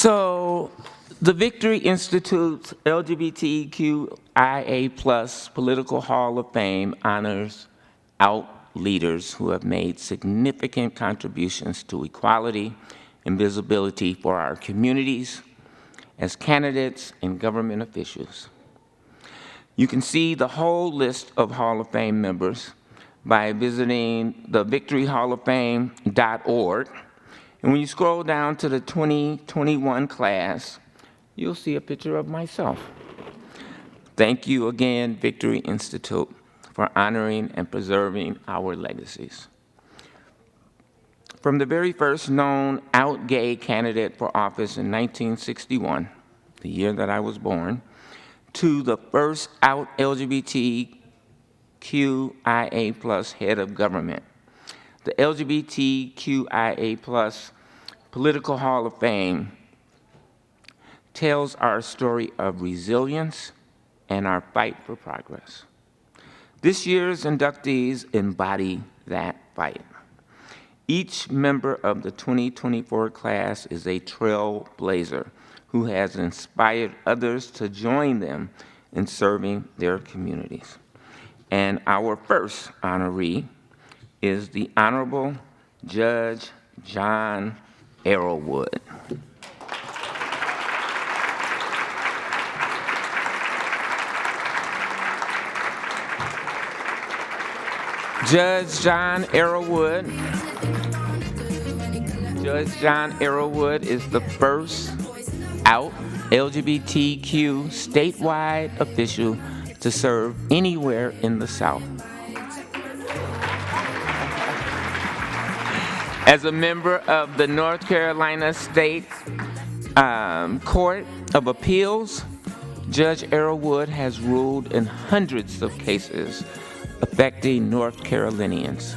So the Victory Institute's LGBTQIA+ Political Hall of Fame honors out leaders who have made significant contributions to equality and visibility for our communities as candidates and government officials. You can see the whole list of Hall of Fame members by visiting the victoryhalloffame.org. And when you scroll down to the 2021 class, you'll see a picture of myself. Thank you again, Victory Institute, for honoring and preserving our legacies. From the very first known out gay candidate for office in 1961, the year that I was born, to the first out LGBTQIA+ head of government, the LGBTQIA+ Political Hall of Fame tells our story of resilience and our fight for progress. This year's inductees embody that fight. Each member of the 2024 class is a trailblazer who has inspired others to join them in serving their communities. And our first honoree is the Honorable Judge John Arrowood. Judge John Arrowood is the first out LGBTQ statewide official to serve anywhere in the South. As a member of the North Carolina State Court of Appeals, Judge Arrowood has ruled in hundreds of cases affecting North Carolinians.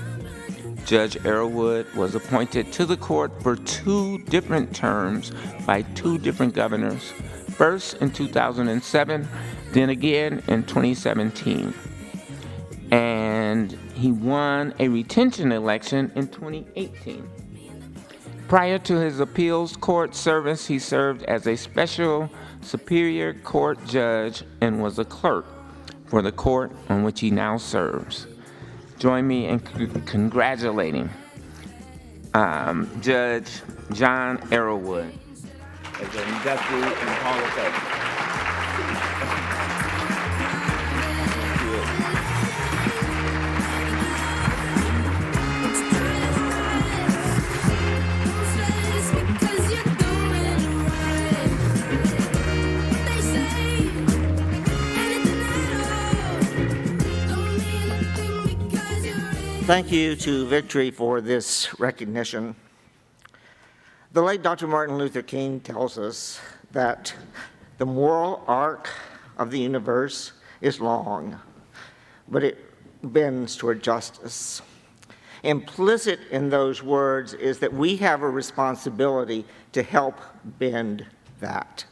Judge Arrowood was appointed to the court for 2 different terms by 2 different governors, first in 2007, then again in 2017. And he won a retention election in 2018. Prior to his appeals court service, he served as a special superior court judge and was a clerk for the court on which he now serves. Join me in congratulating Judge John Arrowood as an inductee in the Hall of Fame. Thank you to Victory for this recognition. The late Dr. Martin Luther King tells us that the moral arc of the universe is long, but it bends toward justice. Implicit in those words is that we have a responsibility to help bend that.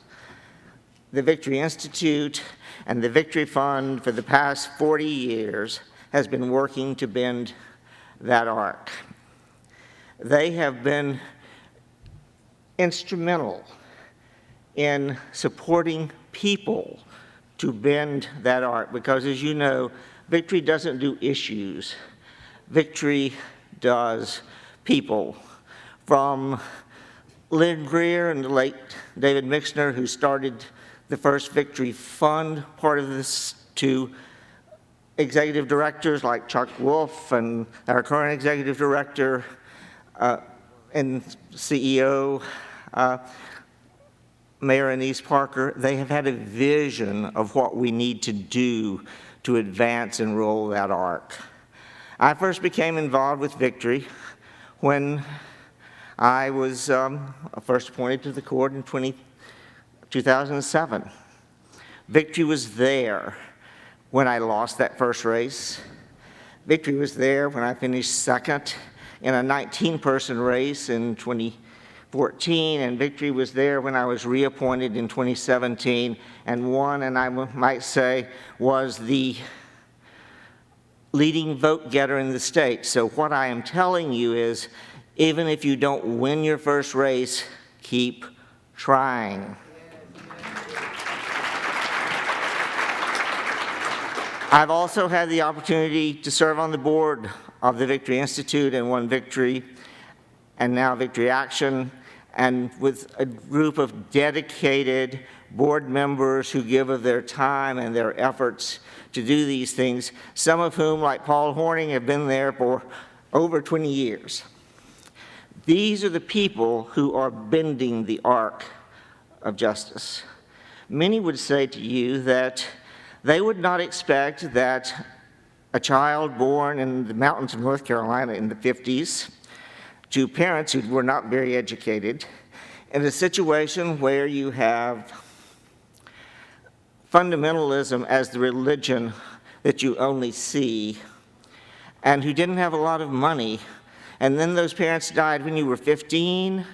The Victory Institute and the Victory Fund for the past 40 years has been working to bend that arc. They have been instrumental in supporting people to bend that arc because, as you know, Victory doesn't do issues. Victory does people. From Lynn Greer and the late David Mixner, who started the first Victory Fund part of this, to executive directors like Chuck Wolf and our current executive director and CEO, Mayor Anise Parker. They have had a vision of what we need to do to advance and roll that arc. I first became involved with Victory when I was first appointed to the court in 2007. Victory was there when I lost that first race. Victory was there when I finished second in a 19-person race in 2014, and Victory was there when I was reappointed in 2017 and won, and I might say was the leading vote getter in the state. So what I am telling you is, even if you don't win your first race, keep trying. I've also had the opportunity to serve on the board of the Victory Institute and One Victory, and now Victory Action, and with a group of dedicated board members who give of their time and their efforts to do these things, some of whom, like Paul Horning, have been there for over 20 years. These are the people who are bending the arc of justice. Many would say to you that they would not expect that a child born in the mountains of North Carolina in the 50s to parents who were not very educated, in a situation where you have fundamentalism as the religion that you only see, and who didn't have a lot of money, and then those parents died when you were 15,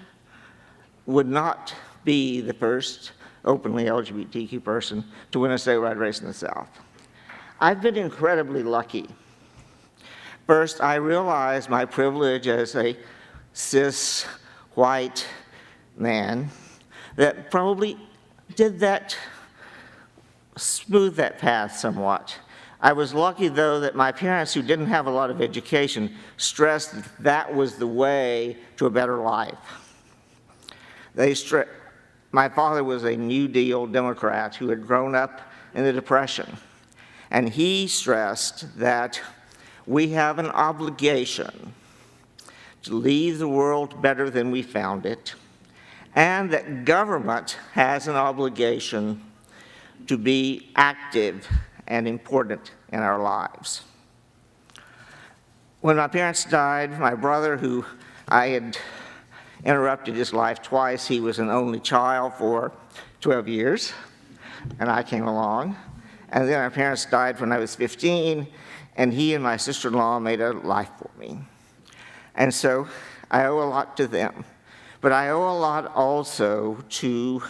would not be the first openly LGBTQ person to win a statewide race in the South. I've been incredibly lucky. First, I realized my privilege as a cis, white man that probably did that, smooth that path somewhat. I was lucky, though, that my parents, who didn't have a lot of education, stressed that was the way to a better life. My father was a New Deal Democrat who had grown up in the Depression, and he stressed that we have an obligation to leave the world better than we found it, and that government has an obligation to be active and important in our lives. When my parents died, my brother, who I had interrupted his life twice, he was an only child for 12 years, and I came along. And then our parents died when I was 15, and he and my sister-in-law made a life for me. And so I owe a lot to them. But I owe a lot also to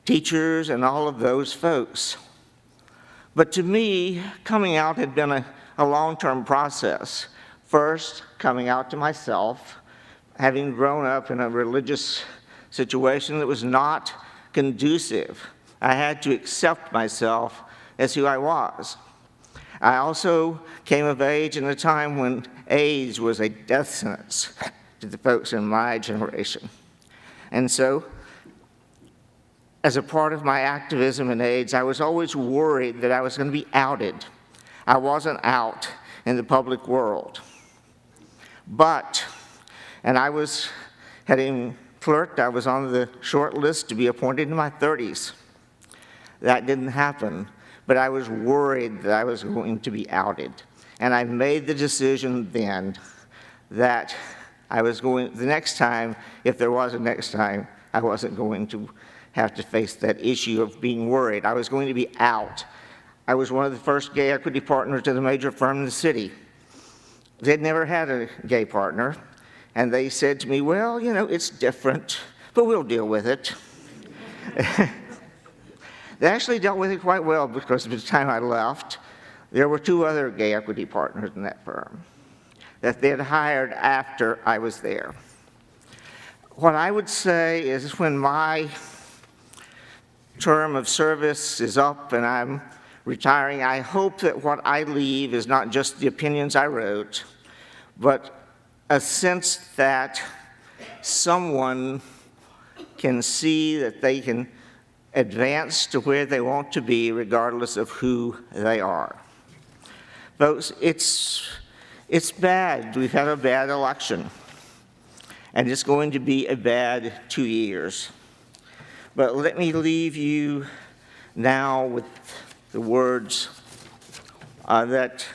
teachers and all of those folks. But to me, coming out had been a long-term process. First, coming out to myself, having grown up in a religious situation that was not conducive. I had to accept myself as who I was. I also came of age in a time when AIDS was a death sentence to the folks in my generation. And so, as a part of my activism in AIDS, I was always worried that I was going to be outed. I wasn't out in the public world. But, and I was heading clerk, I was on the short list to be appointed in my 30s. That didn't happen, but I was worried that I was going to be outed. And I made the decision then that I was going, the next time, if there was a next time, I wasn't going to have to face that issue of being worried. I was going to be out. I was one of the first gay equity partners at a major firm in the city. They'd never had a gay partner, and they said to me, well, you know, it's different, but we'll deal with it. They actually dealt with it quite well, because by the time I left, there were 2 other gay equity partners in that firm that they had hired after I was there. What I would say is when my term of service is up and I'm retiring, I hope that what I leave is not just the opinions I wrote, but a sense that someone can see that they can advance to where they want to be regardless of who they are. Folks, it's bad. We've had a bad election, and it's going to be a bad 2 years. But let me leave you now with the words that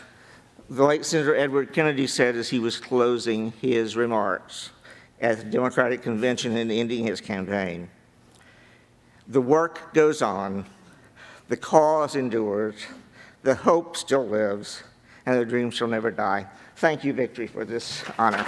the late Senator Edward Kennedy said as he was closing his remarks at the Democratic Convention and ending his campaign. The work goes on, the cause endures, the hope still lives, and the dream shall never die. Thank you, Victory, for this honor.